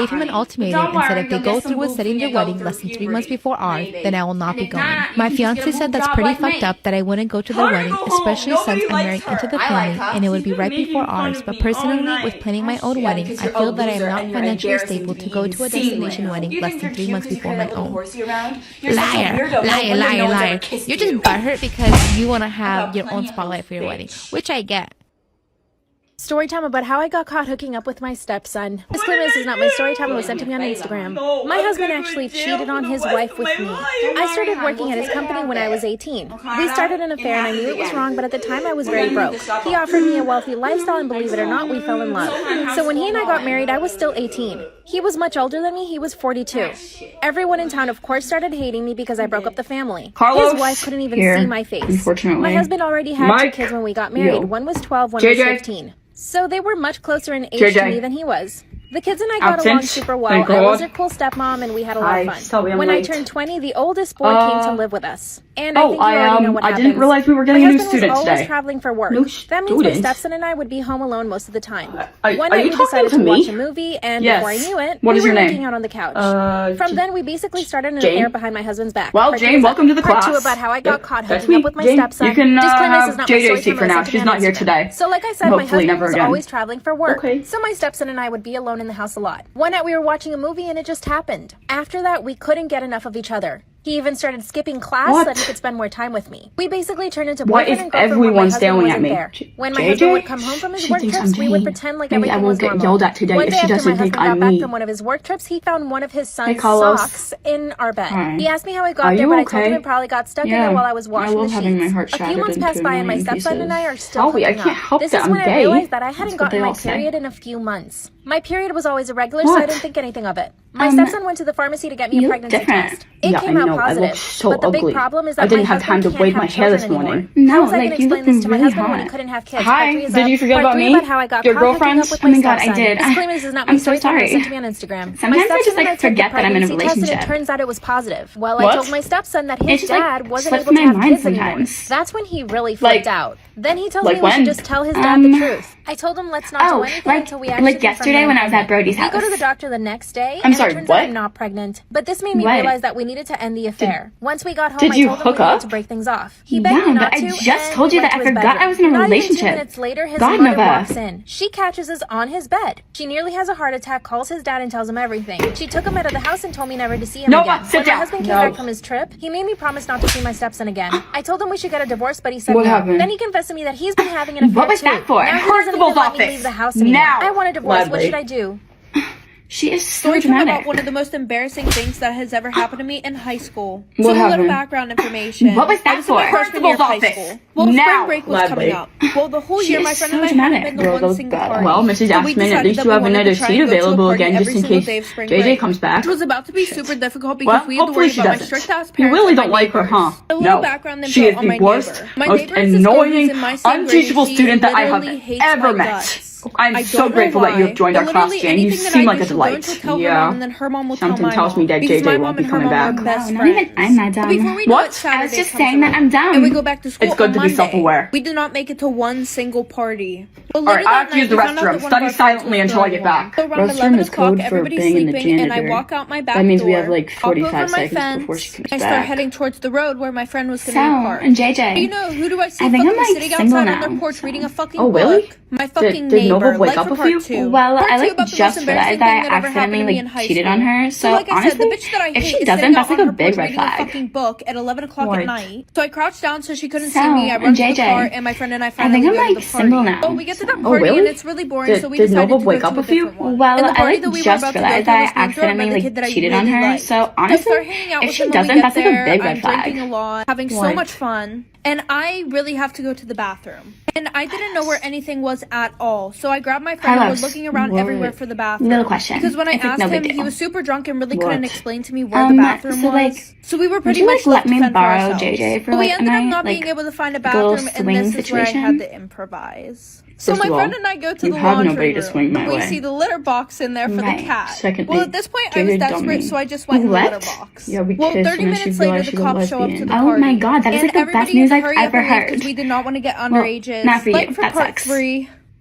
gave him an ultimatum and said if they go through with setting their wedding less than 3 months before ours, then I will not be going. My fiance said that's pretty fucked up that I wouldn't go to their wedding, especially since I'm married into the family and it would be right before ours. But personally, with planning my own wedding, I feel that I am not financially stable to go to a destination wedding less than 3 months before my own. Liar, liar, Liar. You're just butthurt because you want to have your own spotlight for your wedding, which I get. Story time about how I got caught hooking up with my stepson. Disclaimer, this is not my story time. It was sent to me on Instagram. My husband actually cheated on his wife with me. I started working at his company when I was 18. We started an affair and I knew it was wrong, but at the time I was very broke. He offered me a wealthy lifestyle and believe it or not, we fell in love. So when he and I got married, I was still 18. He was much older than me, he was 42. Everyone in town, of course, started hating me because I broke up the family. Carlos, his wife couldn't even see my face. Unfortunately. My husband already had 2 kids when we got married. One was 12, one was 15. So they were much closer in age to me than he was. The kids and I got along super well. I was a cool stepmom and we had a lot of fun. When I turned 20, the oldest boy came to live with us. And I think you already know what happens. I didn't realize we were getting a new student today. My husband was always traveling for work. That means my stepson and I would be home alone most of the time. One night we decided to watch a movie, and before I knew it, we were making out on the couch. From then, we basically started an affair behind my husband's back. Well, Jane, welcome to the class. Part 2 about how I got caught hooking up with my stepson. You can have JJ's seat for now. She's not here today. So like I said, my husband was always traveling for work. So my stepson and I would be alone in the house a lot. One night we were watching a movie and it just happened. After that, we couldn't get enough of each other. He even started skipping class so that he could spend more time with me. We basically turned into boyfriend and girlfriend when my husband wasn't there. When my husband would come home from his work trips, we would pretend like everything was normal. One day after my husband got back from one of his work trips, he found one of his son's socks in our bed. He asked me how I got there, but I told him it probably got stuck in there while I was washing the sheets. A few months passed by and my stepson and I are still hooking up. This is when I realized that I hadn't gotten my period in a few months. My period was always irregular, so I didn't think anything of it. My stepson went to the pharmacy to get me a pregnancy test. It came out positive. But the big problem is that I didn't have time to wait my hair this morning. How was I going to explain this to my husband when he couldn't have kids? Hi, did you forget about me? Your girlfriend? Oh my god, I did. I'm so sorry. Sometimes I just like forget that I'm in a relationship. It turns out it was positive. Well, I told my stepson that his dad wasn't able to have kids anymore. That's when he really flipped out. Then he told me we should just tell his dad the truth. I told him let's not do anything until we actually like yesterday when I was at Brody's house. We go to the doctor the next day. I'm sorry, it turns out I'm not pregnant. But this made me realize that we needed to end the affair. Once we got home, I told him we needed to break things off. He begged me not to. I just told you that I forgot I was in a relationship. Not even 2 minutes later, his mother walks in. She catches us on his bed. She nearly has a heart attack, calls his dad and tells him everything. She took him out of the house and told me never to see him again. When my husband came back from his trip, he made me promise not to see my stepson again. I told him we should get a divorce, but he said no. Then he confessed to me that he's been having an affair. What was that for? Now he doesn't even let me leave the house anymore. I want a divorce. What should I do? She is so Story dramatic. about one of the most embarrassing things that has ever happened to me in high school. What So a happened? little background information. What was that for? Freshman year of high school. Well, spring break was coming up. Well, the whole year my friend and I hadn't been to one single party. Well, Mrs. Ashman, at least you have another seat available again just in case JJ comes back. Which was about to be super difficult because we had to worry about my strict ass parents. You really don't like her, huh? No. She is the worst, most annoying, unteachable student that I have ever met. I'm so grateful that you have joined our class, Jane. You seem like a delight. Yeah. Something tells me that JJ won't be coming back. Not even I'm not dumb. What? I was just saying that I'm dumb. And we go back to school. It's good to be self-aware. We did not make it to one single party. Alright, I have to use the restroom. Study silently until I get back. Restroom is code for banging the janitor. And I walk out my back door. That means we have like 45 seconds before she comes back. I start heading towards the road where my friend was going to be parked. And JJ. You know, who do I see sitting single outside now. on their porch reading a fucking Oh, really? book? My fucking Did neighbor. Nova wake up with you? Well, Part I two like about the just most realized embarrassing that I thing that ever happened accidentally to me in like high cheated school. on her. So like I said, the honestly, bitch that I if hate she is doesn't, sitting that's out like on a her big porch red reading a flag. fucking book at 11 o'clock What? at night. So I crouched down so she couldn't So, see me. I and run to the JJ, car and my friend and I I finally think I'm go to like the party. single now. Oh, we get to that Oh, party really? and it's really boring, so we Did decided Nova to wake go up to a with you? different one. Well, And the I party like that we were just about to realized go to that I was being thrown by accidentally the kid that I like cheated on really her. liked. So So I honestly, start hanging out if with she him when we doesn't, get that's like a there. big I'm red flag. drinking a lot, having so What? much fun, and I really have to go to the bathroom. And I didn't know where anything was at all. So I grabbed my friend and Carlos, was looking around what? everywhere for the bathroom. No question. Because when I It's like asked no him, big he deal. was super drunk and really couldn't What? explain to me where the bathroom so, was. like, So we were would pretty you, much like, left let to me fend for borrow ourselves. JJ for, But we like, a ended up night? not Like, being able to find a a little bathroom, and swing this is where I situation? had to improvise. So First my of friend all, and I go to you the have laundry nobody to room. swing my We way. see the litter box in there for Right. the cat. Secondly, Well, at this point, I was JJ desperate, dummy. so I just went in the What? litter box. Yeah, we Well, kissed 30 and then she minutes later, realized the she's a cops show up to lesbian. the Oh party. my god, that is And like the best everybody news had I've to hurry up ever and leave heard. because we did not want to get Well, underages. not for you, Like for that part sucks. 3.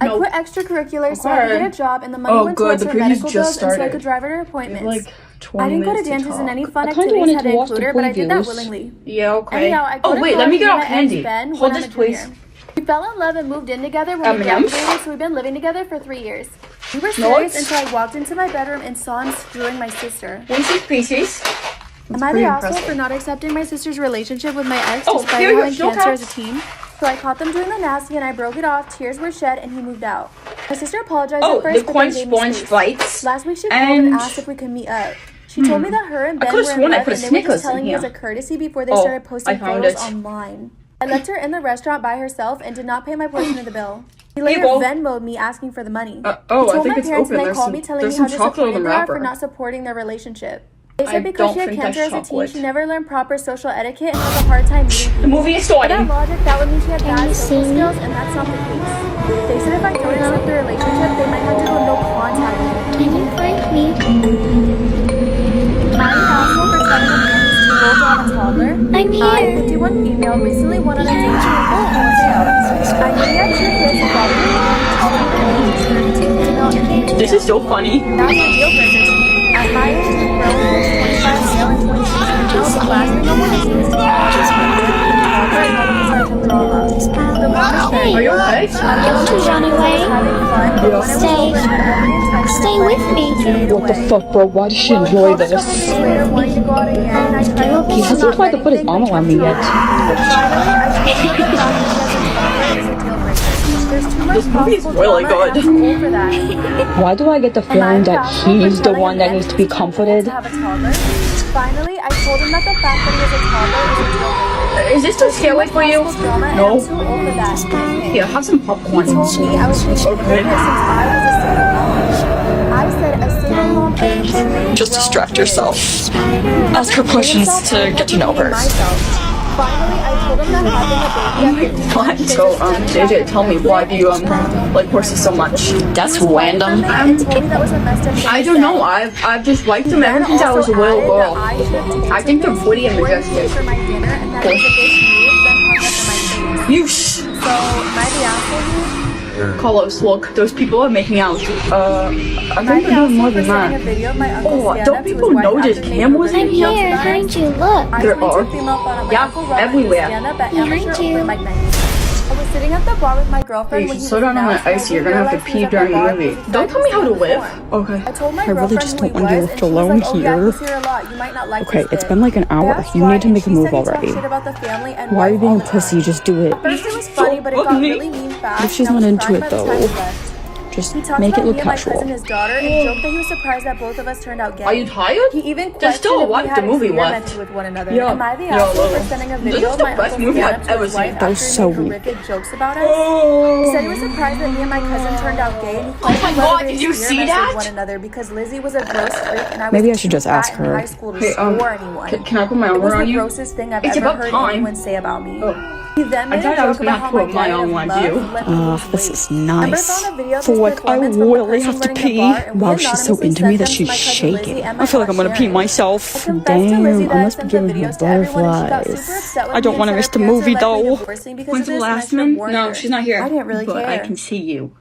I quit extracurriculars so I could get a job, and the money went towards her medical bills and so I could drive her to appointments. I didn't go to dances and any fun activities had to include her, but I did that willingly. Yeah, okay. Anyhow, I go to wait, let me get college out candy. Ben Hold when this, I'm a please. junior. We fell in love and moved in together when we M&Ms? graduated, so we've been living together for 3 years. We were serious until I walked into my bedroom and saw him screwing my sister. Reese's Pieces. Am I the asshole for not accepting my sister's relationship with my ex despite having cancer as a teen? So I caught them doing the nasty and I broke it off, tears were shed, and he moved out. My sister apologized at first, but then gave me space. Last week she called and asked if we could meet up. She told me that her and Ben were in love and they were just telling me as a courtesy before they started posting photos online. I left her in the restaurant by herself and did not pay my portion of the bill. He later Venmo'd me asking for the money. He told my parents and they called me telling me how disappointed they are for not supporting their relationship. They said because she had cancer as a teen, she never learned proper social etiquette and has a hard time meeting people. The movie is starting. By that logic, that would mean she had bad social skills, and that's not the case. They said if I don't accept the relationship, they might have to go no contact with me. Can you find me? I'm the asshole for telling a man who's too old to have a toddler. I'm here. 51 female, recently went on a date to a full I knew he had 2 kids and brought me home. 32 female and This is so funny. That's a deal breaker to me. At my age, the girl was 25 male and 26 female. The last thing I want to do is to be cautious for him and toddler and all the sorts of drama. The mom is very Are you okay? Don't run away. Stay with me. What the fuck, bro? Why does she enjoy this? He hasn't tried to put his arm around me yet. This movie is really good. Why do I get the feeling that he's the one that needs to be comforted? Finally, I told him that the fact that he was a toddler was a deal breaker. Is this too scary for you? No. No. Here, have some popcorn. He told me I was taking care of her since I was a single mom. I said a single mom and Just distract yourself. Ask her questions to get to know her. Finally, I told him that having a baby Fine. So, JJ, tell me, why do you, like horses so much? That's random. I don't know. I've just liked them ever since I was a little girl. I think they're pretty and majestic. Yeesh. So, am I the asshole? Carlos, look, those people are making out. I think they're doing more than that. Oh, don't people notice cameras? I'm here. Behind you. Look. There are. Yeah, everywhere. Behind you. I was sitting at the bar with my girlfriend when he slow down on that icy. You're gonna have to pee during the movie. Don't tell me how to live. Okay. I told my really just don't want to be left alone here. Okay, it's been like like an hour. You need to make a move already. Why are you being a pussy? Just do it. First it was funny, but it got really mean fast. If she's not into it though, just make it look casual. His daughter and joked that he was surprised that both of us turned out gay. Are you tired? He even There's still a lot of the movie left. With one another. Am I the asshole for sending a video of my uncle's stand-up to his wife That was so weak. Jokes about us? He said he was surprised that me and my cousin turned out gay, and he called my God, did you see that? one another because Lizzie was a gross freak and I was Maybe I should just ask her. in high school to score anyone. Can I put my arm It was around the you? grossest thing I've It's ever about heard time. anyone say about me. Oh. He then made thought a I was joke gonna about have how to my put my diet arm of around love you. left me lose This weight. is nice. Found a video of For his like, I performance from the really person have to running the pee. bar, and we Wow, she's so anonymously into me sent that them to she's my cousin Lizzie shaking. and my I feel like I'm aunt gonna pee Sharon. myself. I confessed to Lizzie Damn, that I I must be sent the giving her videos to everyone and she got butterflies. super upset with I don't me want to and miss said the her parents movie are likely though. divorcing because When's of the this, and I last should have one? warned No, her. she's not here. I didn't really But care. I can see you.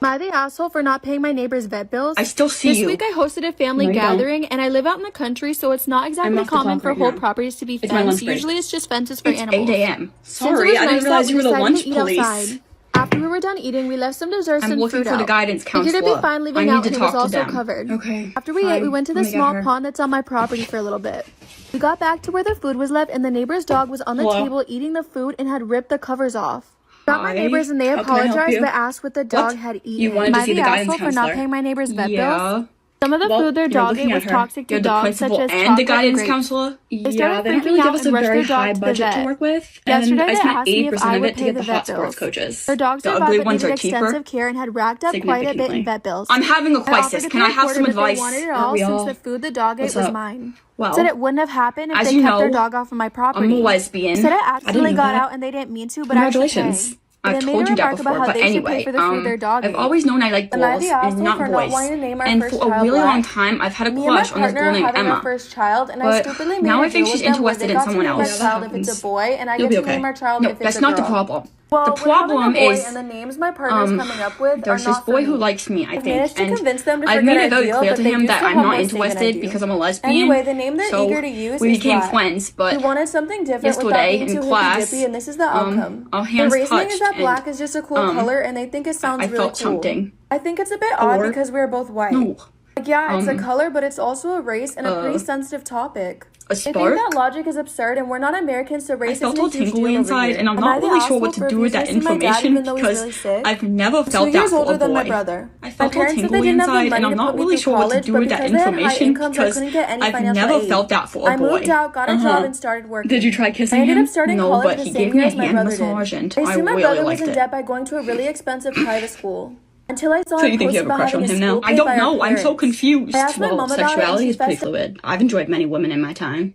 Am I the asshole for not paying my neighbor's vet bills? I still see This you. week I hosted a family No, you don't. gathering and I live out in the country, so it's not exactly off the common clock for right whole now. properties to be It's my lunch fenced. break. Usually it's just fences for It's animals. 8 a.m. Since it Sorry, was I didn't nice realize out, you were the we lunch decided to eat police. outside. After we were done eating, we left some desserts I'm and looking fruit for the out. guidance Figured counselor. it'd be fine I leaving need out to and it talk was to also them. covered. Okay. After we fine. ate, we went to the Let me get small her. pond that's on my property for a little bit. We got back to where the food was left and the neighbor's dog was on the Hello? table eating the food and had ripped the covers off. Got my Hi. neighbors and they How can I help apologized you? but asked what the dog What? had eaten. You wanted to Am I see the guidance asshole for not counselor? paying my neighbor's vet Yeah. bills? Some of the food their you're dog looking ate at was her. toxic to You're the dogs, principal such as and the chocolate guidance grapes. counselor. They started Yeah, they don't freaking really out give us a and rushed very their dog high to the budget to vet. work with, Yesterday and I they spent asked me if 80% I of would it to pay get the the vet hot sports bills. coaches. Their dogs The survived ugly but ones needed are cheaper. extensive care and had racked up quite a bit Significantly. in vet bills. I'm having a I offered crisis. to Can pay I a have quarter, some but advice? They wanted it Are all we since all- the food the dog ate What's was up? mine. Well, Said it wouldn't have happened if as they you kept their know, dog off of my property. I'm a lesbian. Said it I didn't accidentally know got that. out and they didn't mean to, but I should Congratulations. pay. I've They made told a you that remark about before, how but they should anyway, pay for the food their dog I've ate. always known I like Am I girls the and asshole not for not boys. wanting to name our And first for a child really long Black? time, I've had a Me and my crush on this partner girl are named having our Emma. first child, and I But stupidly made now a I think deal she's with them where interested they in got to someone name our else. child if it's a boy, and I You'll get be to okay. name our child No, if it's that's a not the girl. problem. Well, The we're having a problem boy, is, and the names my partner's coming up with are there's this not for boy who me. likes me, I I've think, managed to and convince them to I've forget made our it very deal, clear but to they him do that still I'm have not more say than I interested do. because I'm a lesbian. Anyway, the name they're so eager to use we is became Black. friends, but We wanted something different without yesterday being in too class, hippy-dippy, and this is the outcome. our The hands reasoning is touched, that and, black is just a cool color, and they think it sounds I really felt cool. something. I think it's a bit odd Or- because we're both white. No. I Like, yeah, it's a color, but it's also a race and a pretty sensitive topic. A spark? I think that logic is absurd, and we're not Americans, so race isn't a huge deal over here. I felt all tingly inside, and I'm not really sure what to do with that information because I've never felt that for a boy. I felt all tingly inside, and I'm not really sure what to do with that information because I've never felt that for a boy. I moved out, got a job, and started working. Did you try kissing him? I ended up starting college the same year as my brother did. And I I assumed my really brother was liked in it. debt by going to a really expensive private school. Until I saw So him you think post you have a about crush on having a him now? school I paid don't by our know. I'm so parents. confused. I asked my Well, mom about it, and sexuality she is pretty said- fluid. I've enjoyed many women in my time.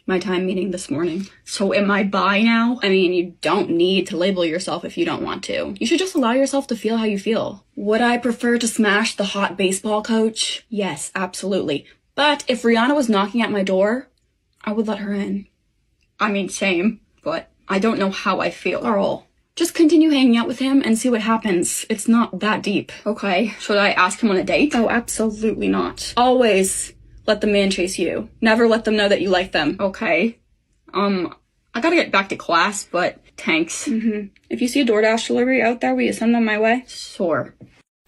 My time meaning this morning. So am I bi now? I mean, you don't need to label yourself if you don't want to. You should just allow yourself to feel how you feel. Would I prefer to smash the hot baseball coach? Yes, absolutely. But if Rihanna was knocking at my door, I would let her in. I mean, same, but I don't know how I feel. Girl, just continue hanging out with him and see what happens. It's not that deep. Okay, should I ask him on a date? Oh, absolutely not. Always let the man chase you. Never let them know that you like them. Okay. I gotta get back to class, but thanks. If you see a DoorDash delivery out there, will you send them my way? Sure.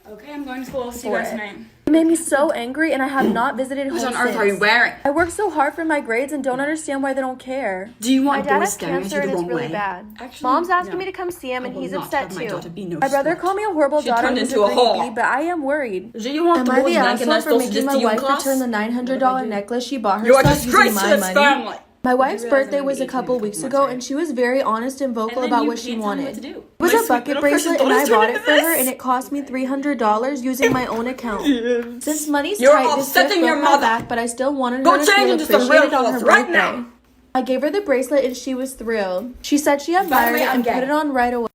Okay, I'm going to school. See you guys tonight. It made me so angry, and I have not visited home What on since. earth are you wearing? I work so hard for my grades and don't understand why they don't care. Do you want My dad doors has staring at cancer you and the it's wrong really way? bad. Actually, Mom's asking no. me to come see him, and I will he's not upset have my too. daughter be no My brother slut. called me a horrible She daughter turned who's into a pretty whore. B, but I am worried. Do you want Am I doors the naked and asshole I for still making my you in wife class? return the $900 necklace she bought You're a herself using disgrace to my this money? family. My wife's birthday I'm was a gonna couple eat you weeks too ago, much. and she was very honest and vocal And then about you what she can't tell me wanted. what to do. It was My a sweet bucket little bracelet, precious and I daughter's bought turning it for into her, this? and it cost me $300 using my own account. Since money's You're tight, this gift upsetting your broke my mother. back, but I still wanted Go her to change feel into some real appreciated on her clothes right birthday. now. I gave her the bracelet, and she was thrilled. She said she admired it and put it on right away.